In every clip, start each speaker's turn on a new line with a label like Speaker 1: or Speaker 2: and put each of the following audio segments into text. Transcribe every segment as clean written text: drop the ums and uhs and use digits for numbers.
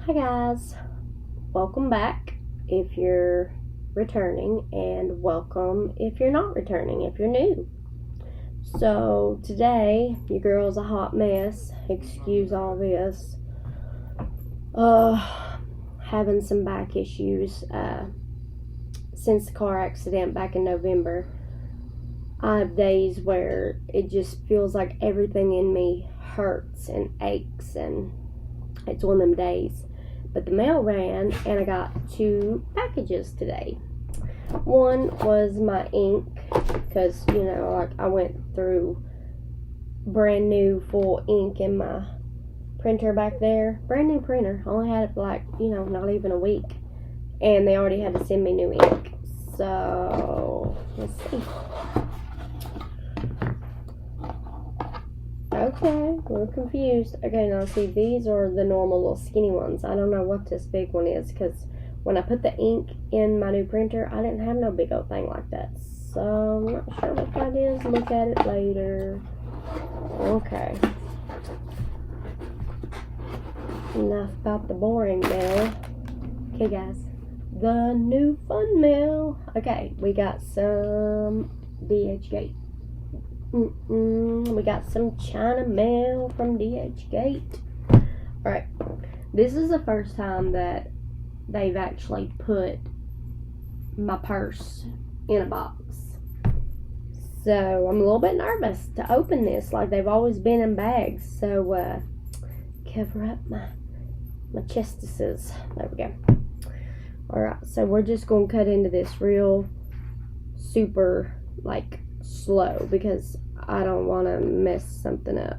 Speaker 1: Hi guys, welcome back if you're returning, and welcome if you're not returning, if you're new. So today, your girl's a hot mess, excuse all this. Having some back issues since the car accident back in November. I have days where it just feels like everything in me hurts and aches, and it's one of them days. But the mail ran and I got 2 packages today. One was my ink, because, I went through brand new full ink in my printer back there. Brand new printer. Only had it for not even a week. And they already had to send me new ink. So, let's see. Okay, a little confused. Okay, now see, these are the normal little skinny ones. I don't know what this big one is, because when I put the ink in my new printer, I didn't have no big old thing like that. So, I'm not sure what that is. Look at it later. Okay. Enough about the boring mail. Okay, guys. The new fun mail. Okay, we got some DHGate. We got some China mail from DHGate. Alright, this is the first time that they've actually put my purse in a box. So I'm a little bit nervous to open this, like they've always been in bags. So cover up my chestises. There we go. Alright, so we're just going to cut into this real super slow, because I don't want to mess something up.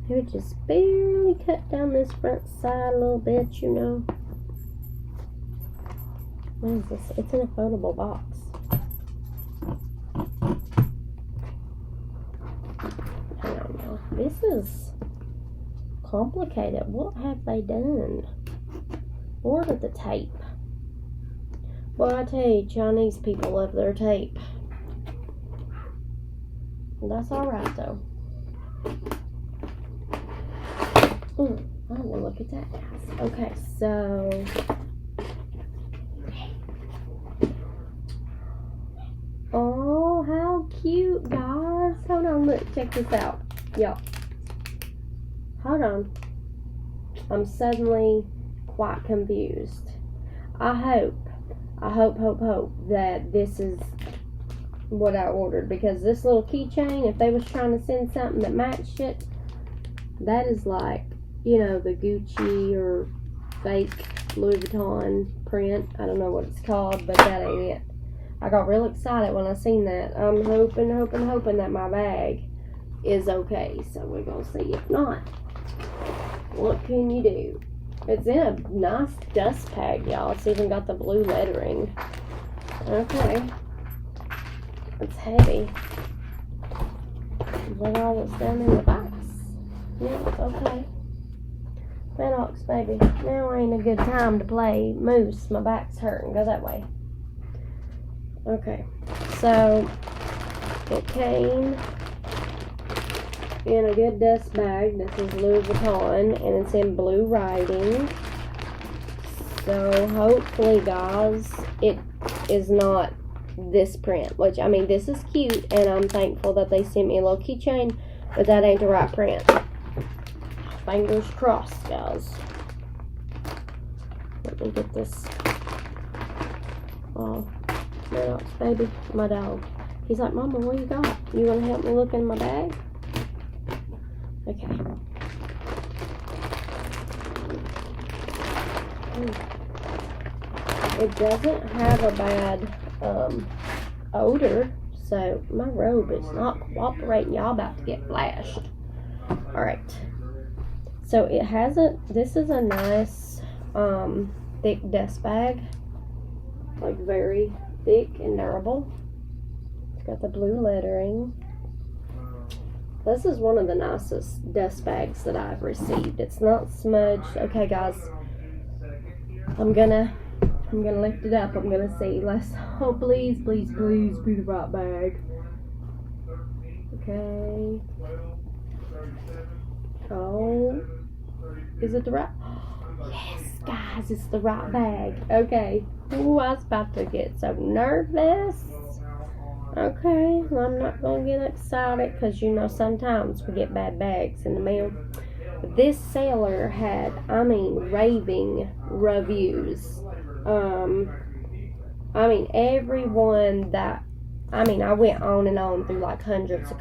Speaker 1: I would just barely cut down this front side a little bit, What is this? It's in a foldable box. I don't know. This is complicated. What have they done? Ordered the tape. Well, I tell you, Chinese people love their tape. That's alright, though. I don't want to look at that, guys. Okay, so... Oh, how cute, guys. Hold on, look, check this out. Y'all. Hold on. I'm suddenly quite confused. I hope that this is what I ordered, because this little keychain, if they was trying to send something that matched it, that is like, the Gucci or fake Louis Vuitton print. I don't know what it's called, but that ain't it. I got real excited when I seen that. I'm hoping that my bag is okay, so we're gonna see. If not, what can you do? It's in a nice dust bag, y'all. It's even got the blue lettering. Okay. It's heavy. Is that all that's down in the box? Yeah, it's okay. Manox, baby. Now ain't a good time to play moose. My back's hurting. Go that way. Okay. So, it came in a good dust bag. This is Louis Vuitton, and it's in blue writing. So hopefully, guys, it is not this print, which, this is cute, and I'm thankful that they sent me a little keychain, but that ain't the right print. Fingers crossed, guys. Let me get this. Oh, Manox, baby, my dog. He's like, Mama, what you got? You want to help me look in my bag? Okay. It doesn't have a bad odor, so my robe is not cooperating. Y'all about to get flashed. Alright. So it has this is a nice thick dust bag. Like very thick and durable. It's got the blue lettering. This is one of the nicest dust bags that I've received. It's not smudged. Okay, guys. I'm gonna lift it up. I'm gonna see. Oh, please be the right bag. Okay. Oh Is it the right? Yes, guys, it's the right bag. Okay. Ooh, I was about to get so nervous. Okay, well, I'm not going to get excited because, you know, sometimes we get bad bags in the mail. But this seller had, I mean, raving reviews. I mean, everyone that, I mean, I went on and on through like hundreds of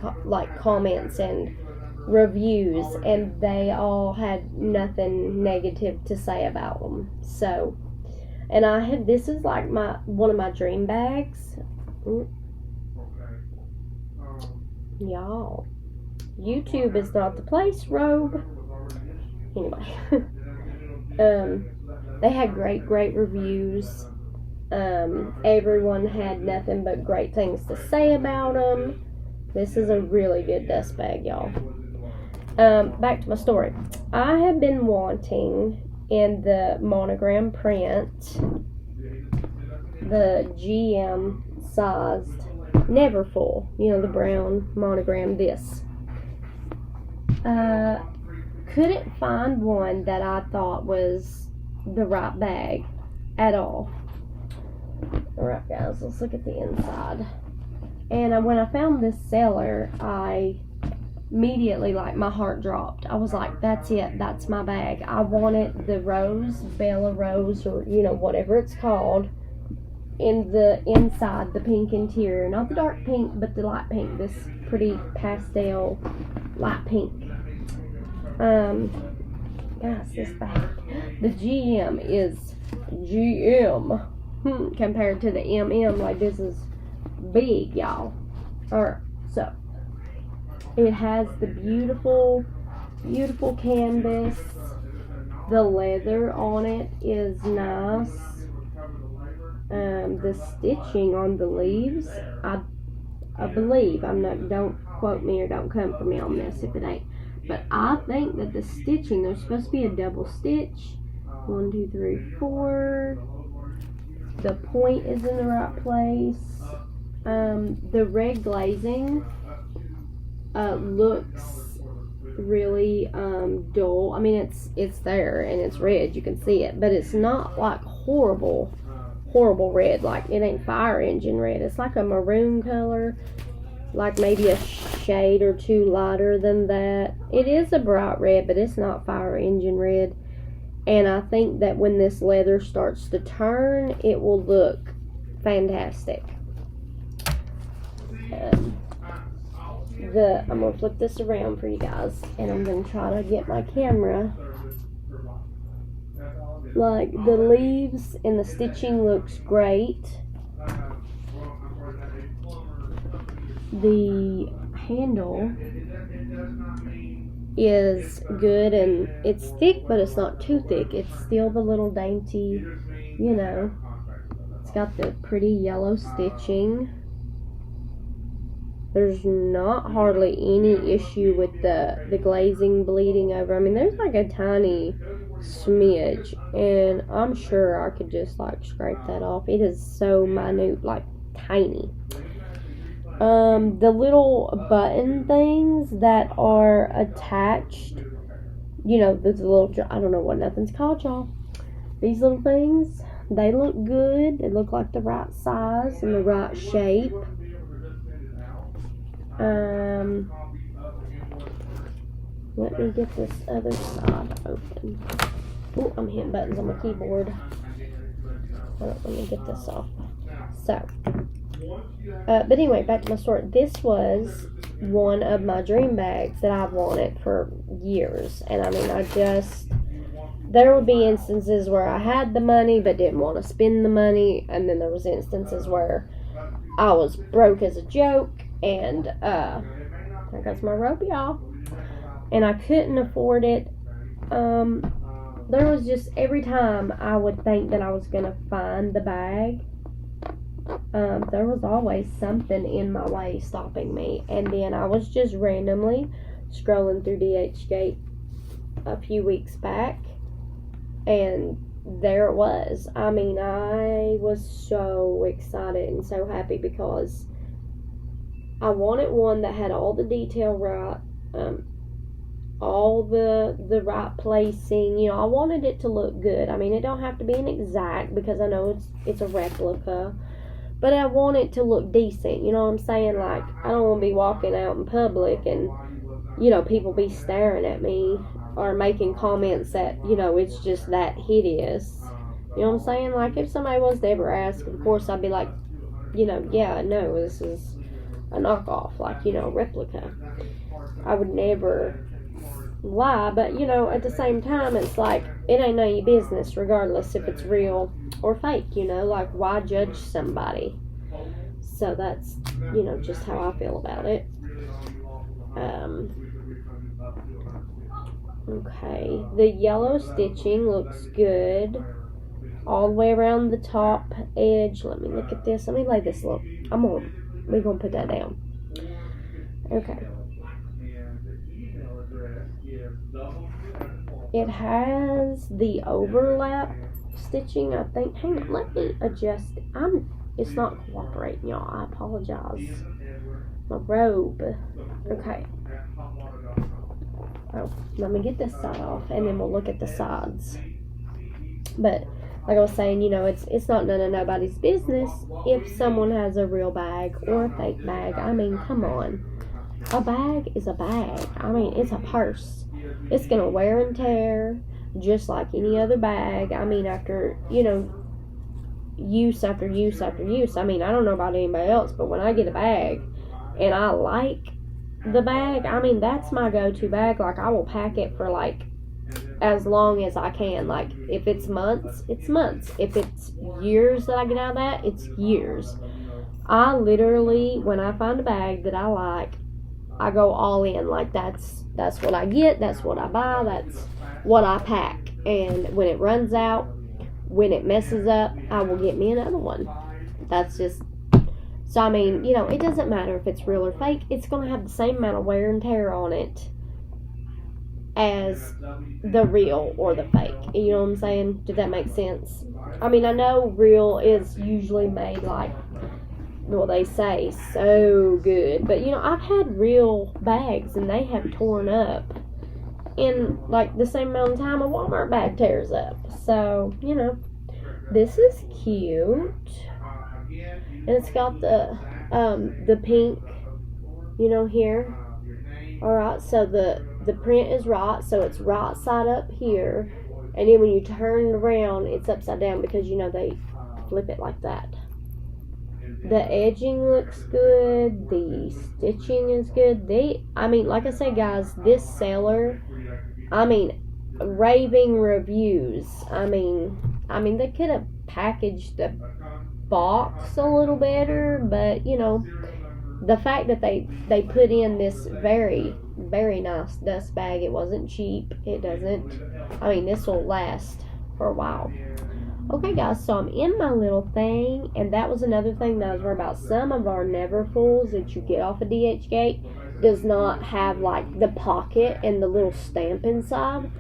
Speaker 1: comments and reviews, and they all had nothing negative to say about them. So, and I had, this is like one of my dream bags. Y'all, YouTube is not the place, Robe. Anyway, they had great reviews. Everyone had nothing but great things to say about them. This is a really good dust bag, y'all. Back to my story. I have been wanting in the monogram print, the GM sized Neverfull, you know, the brown monogram, this. Couldn't find one that I thought was the right bag at all. Alright guys, let's look at the inside. And when I found this seller, I immediately, like, my heart dropped. I was like, that's it, that's my bag. I wanted the rose, Bella Rose, or, you know, whatever it's called, in the inside, the pink interior. Not the dark pink, but the light pink. This pretty pastel light pink. Guys, this bag. The GM is GM. Compared to the MM, like, this is big, y'all. Alright, so it has the beautiful canvas. The leather on it is nice. The stitching on the leaves, I believe, don't quote me or don't come for me on this if it ain't, but I think that the stitching, there's supposed to be a double stitch. 1, 2, 3, 4. The point is in the right place. The red glazing looks really dull. I mean, it's there and it's red, you can see it, but it's not like horrible red. Like, it ain't fire engine red. It's like a maroon color, like maybe a shade or two lighter than that. It is a bright red, but it's not fire engine red. And I think that when this leather starts to turn, it will look fantastic. I'm going to flip this around for you guys, and I'm going to try to get my camera. Like, the leaves and the stitching looks great. The handle is good, and it's thick, but it's not too thick. It's still the little dainty, you know. It's got the pretty yellow stitching. There's not hardly any issue with the glazing bleeding over. I mean, there's like a tiny smidge, and I'm sure I could just like scrape that off. It is so minute, like tiny. The little button things that are attached, you know, there's a little, I don't know what nothing's called, y'all. These little things, they look good. They look like the right size and the right shape. Let me get this other side open. Oh, I'm hitting buttons on my keyboard. Let me get this off. So, but anyway, back to my story. This was one of my dream bags that I've wanted for years. And I mean, there would be instances where I had the money but didn't want to spend the money. And then there was instances where I was broke as a joke. And, there goes my rope, y'all. And I couldn't afford it. There was just, every time I would think that I was going to find the bag, there was always something in my way stopping me. And then I was just randomly scrolling through DHGate a few weeks back, and there it was. I mean, I was so excited and so happy because I wanted one that had all the detail right, all the right placing. You know, I wanted it to look good. I mean, it don't have to be an exact, because I know it's a replica, but I want it to look decent. You know what I'm saying? Like, I don't want to be walking out in public and, you know, people be staring at me or making comments that, you know, it's just that hideous. You know what I'm saying? Like, if somebody was to ever ask, of course I'd be like, you know, yeah, no, this is a knockoff, like, you know, replica. I would never lie, but, you know, at the same time, it's like, it ain't none of your business, regardless if it's real or fake, you know, like, why judge somebody? So that's, you know, just how I feel about it. Okay, the yellow stitching looks good all the way around the top edge. Let me look at this. Let me lay this look. We're gonna put that down. Okay. It has the overlap stitching, I think. Hang on, let me adjust it. It's not cooperating, y'all. I apologize. My robe. Okay. Oh, let me get this side off, and then we'll look at the sides. But like I was saying, you know, it's not none of nobody's business if someone has a real bag or a fake bag. I mean, come on. A bag is a bag. I mean, it's a purse. It's going to wear and tear just like any other bag. I mean, after, you know, use after use after use. I mean, I don't know about anybody else, but when I get a bag and I like the bag, I mean, that's my go-to bag. Like, I will pack it for, like, as long as I can. Like, if it's months, it's months. If it's years that I get out of that, it's years. I literally, when I find a bag that I like, I go all in. Like, that's what I get, that's what I buy, that's what I pack. And when it runs out, when it messes up, I will get me another one. That's just, so I mean, you know, it doesn't matter if it's real or fake. It's going to have the same amount of wear and tear on it as the real or the fake. You know what I'm saying? Did that make sense? I mean, I know real is usually made like, well, they say so good, but, you know, I've had real bags and they have torn up in like the same amount of time a Walmart bag tears up. So, you know, this is cute, and it's got the pink, you know, here. All right, so the print is right, so it's right side up here, and then when you turn it around, it's upside down, because, you know, they flip it like that. The edging looks good. The stitching is good. I mean, like I said, guys, this seller, I mean, raving reviews. I mean, they could have packaged the box a little better, but, you know, the fact that they put in this very, very nice dust bag, it wasn't cheap. It doesn't, I mean, this will last for a while. Okay, guys, so I'm in my little thing, and that was another thing that I was worried about. Some of our Neverfulls that you get off of DHGate does not have, like, the pocket and the little stamp inside.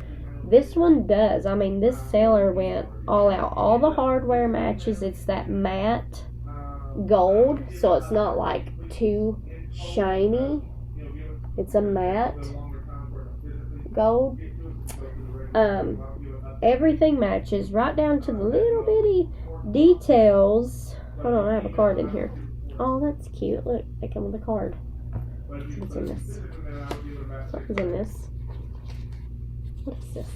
Speaker 1: This one does. I mean, this seller went all out. All the hardware matches. It's that matte gold, so it's not, like, too shiny. It's a matte gold. Everything matches right down to the little bitty details. Hold on, I have a card in here. Oh, that's cute. Look, they come with a card. What's in this? Something's in this. What is this?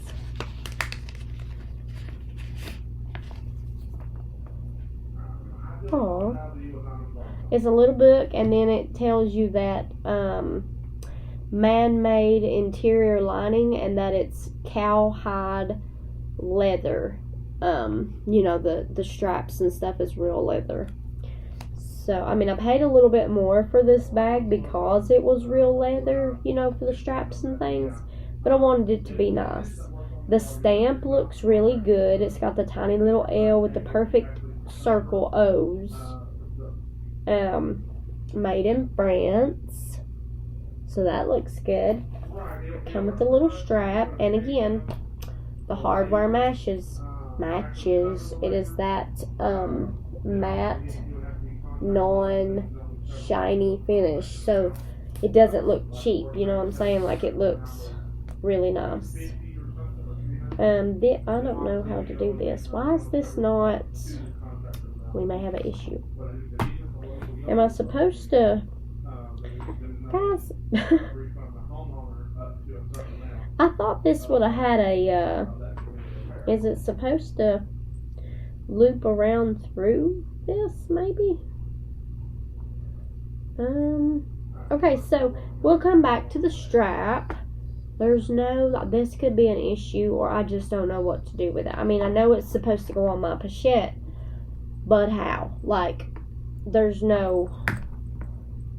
Speaker 1: Oh, it's a little book, and then it tells you that man-made interior lining, and that it's cowhide leather. You know, the straps and stuff is real leather. So, I mean, I paid a little bit more for this bag because it was real leather, you know, for the straps and things, but I wanted it to be nice. The stamp looks really good. It's got the tiny little L with the perfect circle O's. Made in France, so that looks good. Come with a little strap, and again, the hardware matches. It is that matte, non-shiny finish, so it doesn't look cheap. You know what I'm saying? Like, it looks really nice. I don't know how to do this. Why is this not? We may have an issue. Am I supposed to, guys? I thought this would have had a. Is it supposed to loop around through this? Maybe. Okay, so we'll come back to the strap. There's no, this could be an issue, or I just don't know what to do with it. I mean, I know it's supposed to go on my pochette, but how? Like, there's no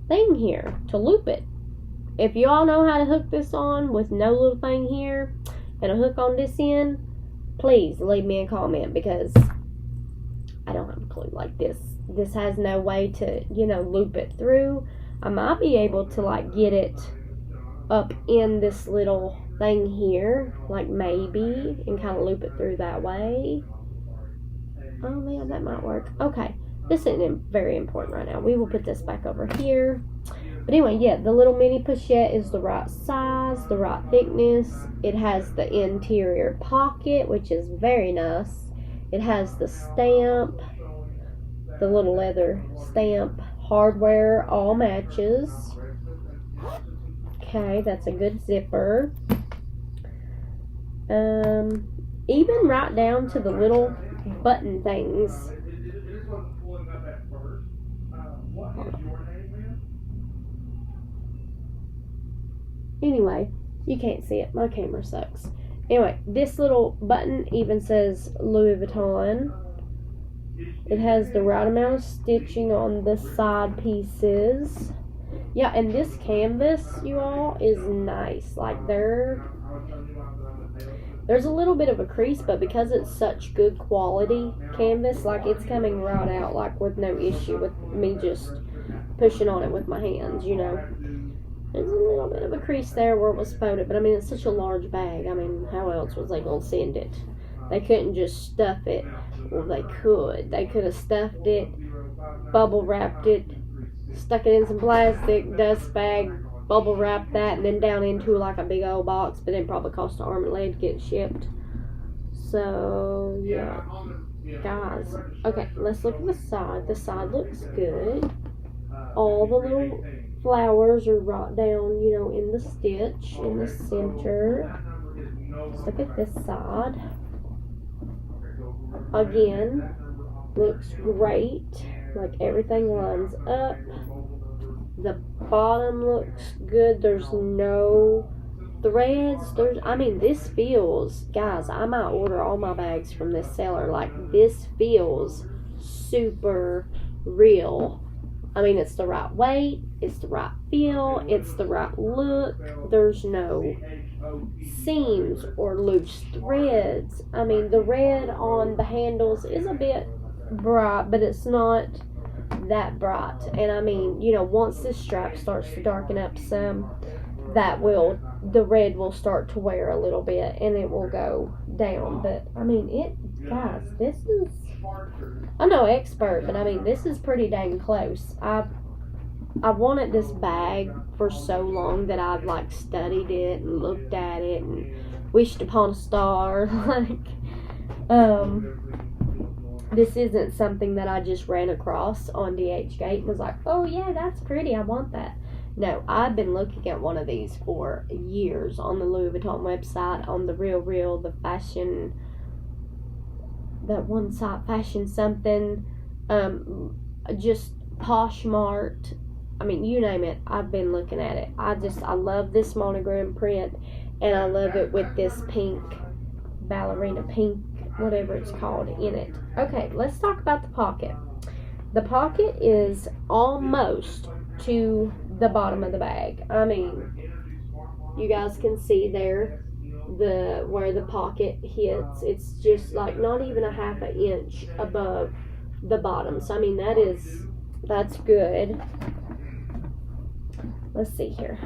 Speaker 1: thing here to loop it. If you all know how to hook this on with no little thing here and a hook on this end, please leave me a comment, because I don't have a clue. Like, this has no way to, loop it through. I might be able to, like, get it up in this little thing here, like maybe, and kind of loop it through that way. Oh man, that might work. Okay, this isn't very important right now. We will put this back over here. But anyway, yeah, the little mini pochette is the right size, the right thickness. It has the interior pocket, which is very nice. It has the stamp, the little leather stamp. Hardware all matches. Okay, that's a good zipper. Even right down to the little button things. Anyway, you can't see it. My camera sucks. Anyway, this little button even says Louis Vuitton. It has the right amount of stitching on the side pieces. Yeah, and this canvas, you all, is nice. Like, there's a little bit of a crease, but because it's such good quality canvas, like, it's coming right out, like, with no issue with me just pushing on it with my hands, There's a little bit of a crease there where it was folded, but I mean, it's such a large bag. I mean, how else was they going to send it? They couldn't just stuff it. Well, they could. They could have stuffed it, bubble wrapped it, stuck it in some plastic, dust bag, bubble wrapped that, and then down into like a big old box, but then probably cost an arm and leg to get shipped. So, yeah. Guys, okay, let's look at the side. The side looks good. All the little flowers are right down, in the stitch, in the center. Let's look at this side. Again, looks great. Like, everything lines up. The bottom looks good. There's no threads. This feels, guys, I might order all my bags from this seller. Like, this feels super real. I mean, it's the right weight, it's the right feel, it's the right look. There's no seams or loose threads. I mean, the red on the handles is a bit bright, but it's not that bright. And I mean, once this strap starts to darken up some, the red will start to wear a little bit and it will go down. But I mean, guys, this is, I'm no expert, but I mean, this is pretty dang close. I wanted this bag for so long that I've like studied it and looked at it and wished upon a star. This isn't something that I just ran across on DHGate and was like, oh yeah, that's pretty, I want that. No, I've been looking at one of these for years on the Louis Vuitton website, on the Real, the fashion, that one site, fashion something, just Poshmark. I mean, you name it, I've been looking at it. I love this monogram print, and I love it with this pink, ballerina pink, whatever it's called, in it. Okay, let's talk about the pocket. The pocket is almost to the bottom of the bag. I mean, you guys can see there where the pocket hits. It's just like not even a half an inch above the bottom. So I mean, that's good. Let's see here.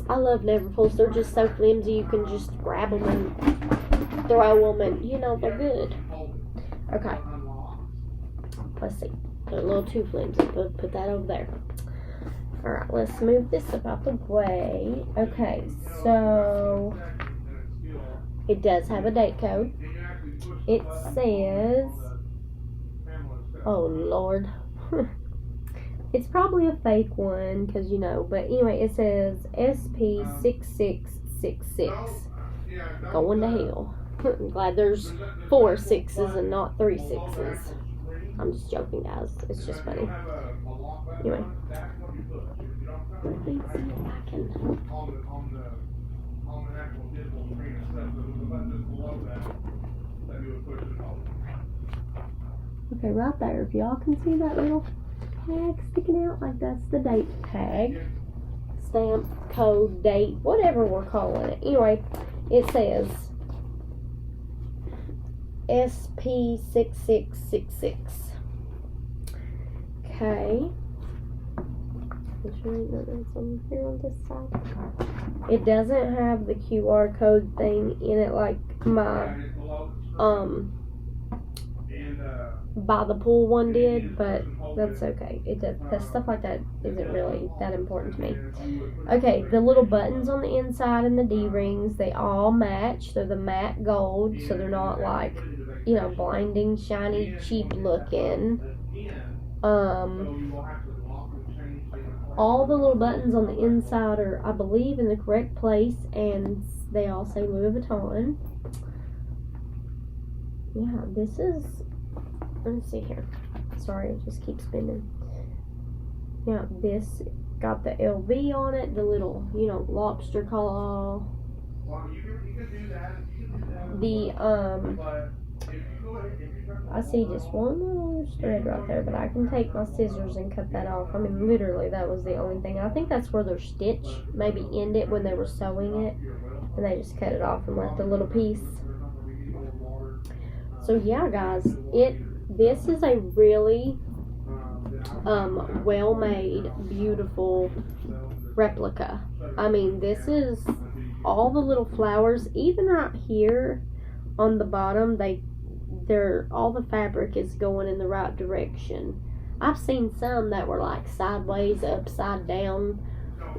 Speaker 1: I love Neverfulls. They're just so flimsy. You can just grab them and throw them, and they're good. Okay. Let's see. They're a little too flimsy. Put that over there. Alright, let's move this up out the way. Okay, so it does have a date code. It says, oh Lord, it's probably a fake one, because you know, but anyway, it says SP6666. Going to hell. I'm glad there's 4 6s and not 3 6s. I'm just joking, guys. It's just funny. Anyway. Let me see if I can. Okay, right there. If y'all can see that little tag sticking out, like that's the date tag. Stamp, code, date, whatever we're calling it. Anyway, it says SP6666. Okay. It doesn't have the QR code thing in it like my by the pool one did, but that's okay. It does, that stuff like that isn't really that important to me. Okay, the little buttons on the inside and the D-rings, they all match. They're the matte gold, so they're not like, you know, blinding, shiny, cheap looking. All the little buttons on the inside are, I believe, in the correct place, and they all say Louis Vuitton. Yeah, this is, let me see here. Sorry, it just keeps spinning. Yeah, this got the LV on it, the little, you know, lobster claw. The, I see just one little thread right there, but I can take my scissors and cut that off. I mean, literally, that was the only thing. I think that's where their stitch maybe ended when they were sewing it, and they just cut it off and left a little piece. So yeah, guys, this is a really well-made, beautiful replica. I mean, this is all the little flowers, even right here on the bottom, all the fabric is going in the right direction. I've seen some that were like sideways, upside down,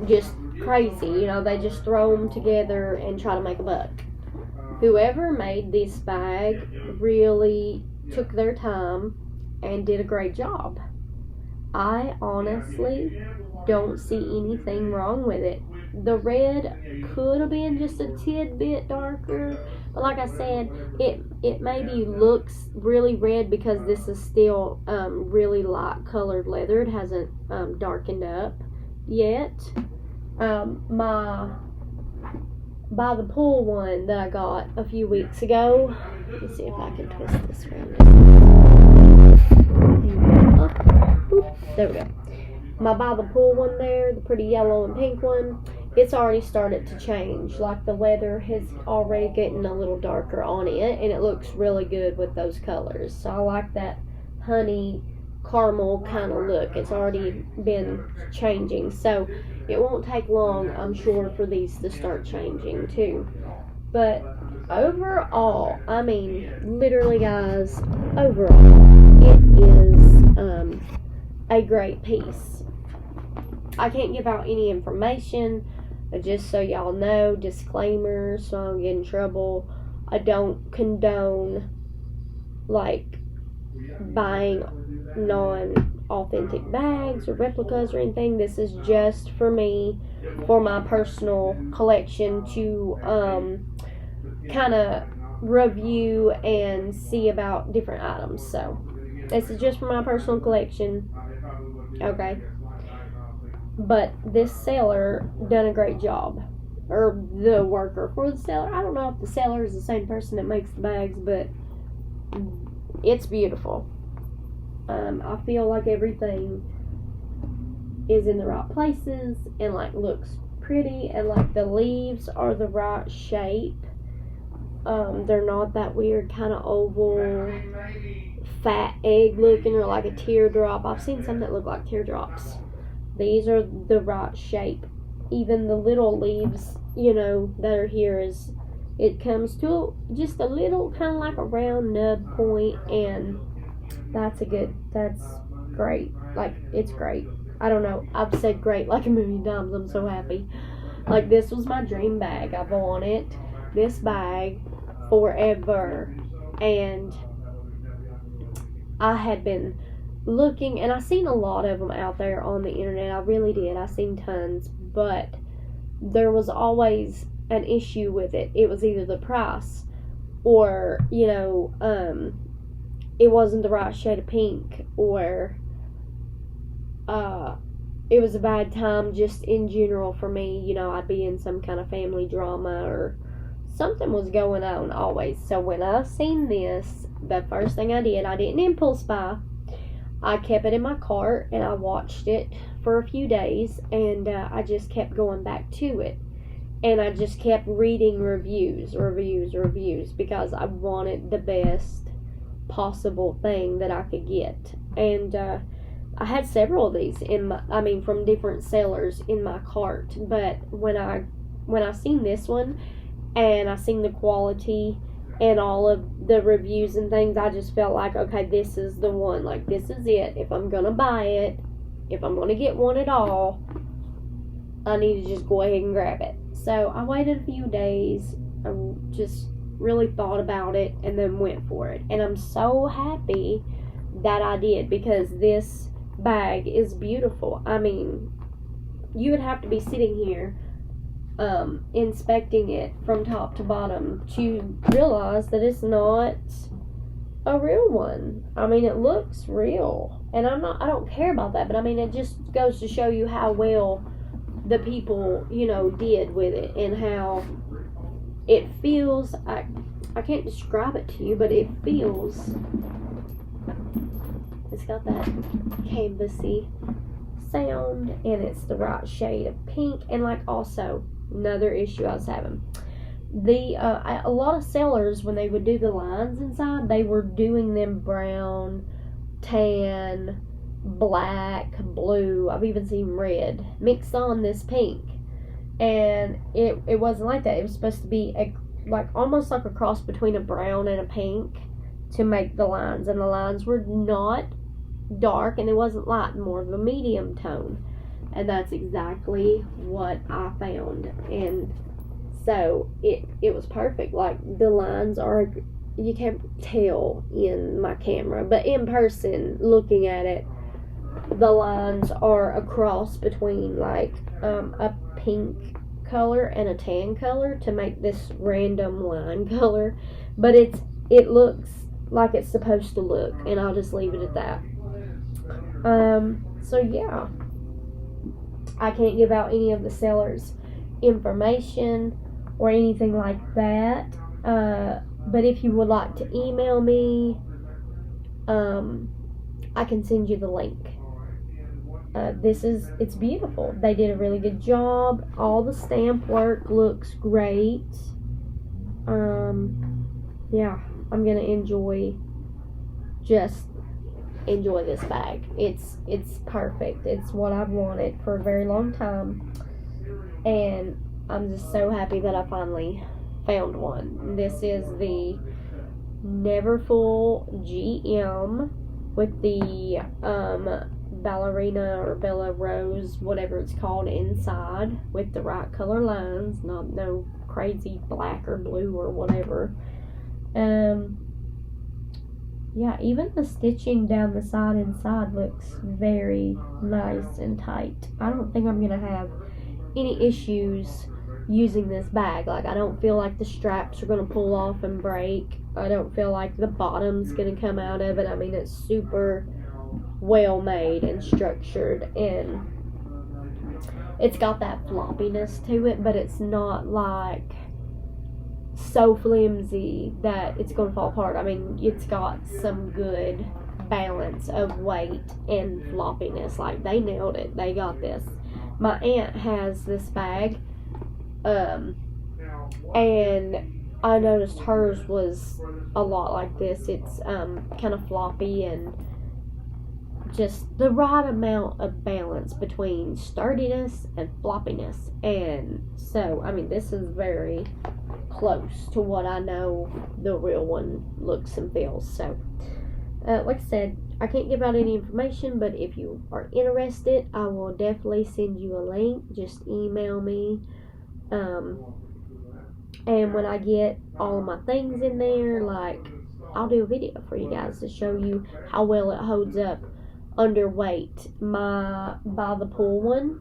Speaker 1: just crazy. You know, they just throw them together and try to make a buck. Whoever made this bag really took their time and did a great job. I honestly don't see anything wrong with it. The red could have been just a tidbit darker, but like I said, it maybe looks really red because this is still really light colored leather. It hasn't darkened up yet. My by the pool one that I got a few weeks ago. Let me see if I can twist this around. There we go. My by the pool one there, the pretty yellow and pink one, it's already started to change. Like the leather has already getting a little darker on it, and it looks really good with those colors. So I like that honey caramel kind of look. It's already been changing, so it won't take long, I'm sure, for these to start changing too. But overall, I mean, literally, guys, overall, it is a great piece. I can't give out any information, just so y'all know, disclaimer, so I don't get in trouble. I don't condone, like, buying non-authentic bags or replicas or anything. This is just for me, for my personal collection, to kind of review and see about different items. So this is just for my personal collection, okay? But this seller done a great job, or the worker for the seller. I don't know if the seller is the same person that makes the bags, but it's beautiful. I feel like everything is in the right places and like looks pretty, and like the leaves are the right shape. They're not that weird kind of oval fat egg looking, or like a teardrop. I've seen some that look like teardrops. These are the right shape. Even the little leaves, you know, that are here, it comes to just a little kind of like a round nub point, and that's great. Like, it's great. I don't know. I've said great like a million times. I'm so happy. Like, this was my dream bag. I've wanted this bag forever. And I had been looking, and I seen a lot of them out there on the internet. I really did. I seen tons. But there was always an issue with it. It was either the price or, you know, it wasn't the right shade of pink, or it was a bad time just in general for me. You know, I'd be in some kind of family drama or something was going on always. So when I seen this, the first thing I did, I didn't impulse buy. I kept it in my cart and I watched it for a few days, and I just kept going back to it. And I just kept reading reviews, because I wanted the best possible thing that I could get. And I had several of these from different sellers in my cart. But when I seen this one, and I seen the quality and all of the reviews and things, I just felt like, okay, this is the one. Like, this is it. If I'm gonna buy it, if I'm gonna get one at all, I need to just go ahead and grab it. So I waited a few days. I just really thought about it and then went for it. And I'm so happy that I did, because this bag is beautiful. I mean, you would have to be sitting here inspecting it from top to bottom to realize that it's not a real one. I mean, it looks real, and I don't care about that, but I mean, it just goes to show you how well the people, you know, did with it, and how it feels. I can't describe it to you, but it feels, it's got that canvasy sound, and it's the right shade of pink. And like, also another issue I was having, a lot of sellers, when they would do the lines inside, they were doing them brown, tan, black, blue, I've even seen red mixed on this pink, and it wasn't like that. It was supposed to be almost like a cross between a brown and a pink to make the lines, and the lines were not dark and it wasn't light, more of a medium tone, and that's exactly what I found. And so it was perfect. Like, the lines are, you can't tell in my camera, but in person, looking at it, the lines are a cross between like a pink color and a tan color to make this random line color, but it looks like it's supposed to look, and I'll just leave it at that. So yeah, I can't give out any of the sellers' information or anything like that, but if you would like to email me, I can send you the link. It's beautiful. They did a really good job. All the stamp work looks great. Yeah, I'm gonna enjoy this bag. It's perfect. It's what I've wanted for a very long time, and I'm just so happy that I finally found one. This is the Neverfull GM with the ballerina or Bella Rose, whatever it's called, inside, with the right color lines, no crazy black or blue or whatever. Yeah, even the stitching down the side inside looks very nice and tight. I don't think I'm gonna have any issues using this bag. Like, I don't feel like the straps are gonna pull off and break. I don't feel like the bottom's gonna come out of it. I mean, it's super well made and structured, and it's got that floppiness to it, but it's not like so flimsy that it's going to fall apart. I mean, it's got some good balance of weight and floppiness. Like, they nailed it. They got this. My aunt has this bag, and I noticed hers was a lot like this. It's kind of floppy and just the right amount of balance between sturdiness and floppiness. And so, I mean, this is very close to what I know the real one looks and feels. So Like I said, I can't give out any information, but if you are interested, I will definitely send you a link. Just email me. And when I get all of my things in there, like, I'll do a video for you guys to show you how well it holds up under weight. My by the pool one,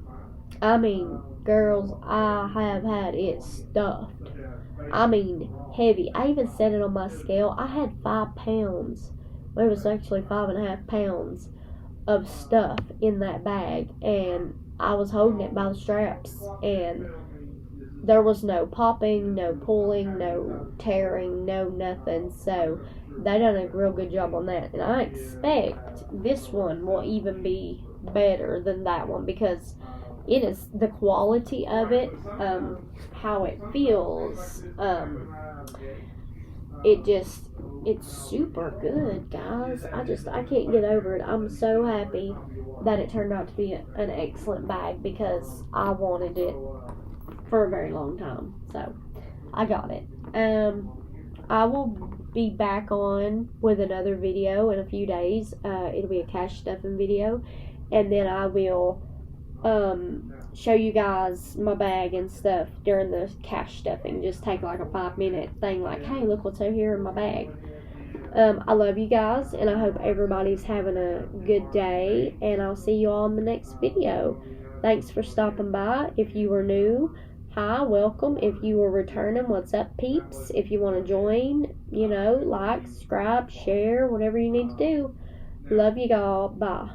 Speaker 1: I mean, girls, I have had it stuffed. I mean, heavy. I even set it on my scale. I had 5 pounds. Well, it was actually 5.5 pounds of stuff in that bag, and I was holding it by the straps, and there was no popping, no pulling, no tearing, no nothing. So they done a real good job on that, and I expect this one will even be better than that one, because it is the quality of it, how it feels, it's super good, guys. I can't get over it. I'm so happy that it turned out to be an excellent bag, because I wanted it for a very long time. So I got it. I will be back on with another video in a few days. It'll be a cash stuffing video, and then I will show you guys my bag and stuff during the cash stuffing. Just take like a 5-minute thing, like, hey, look what's here in my bag. I love you guys, and I hope everybody's having a good day, and I'll see you all in the next video. Thanks for stopping by. If you were new, hi, welcome. If you were returning, what's up, peeps? If you want to join, like, subscribe, share, whatever you need to do. Love you all. Bye.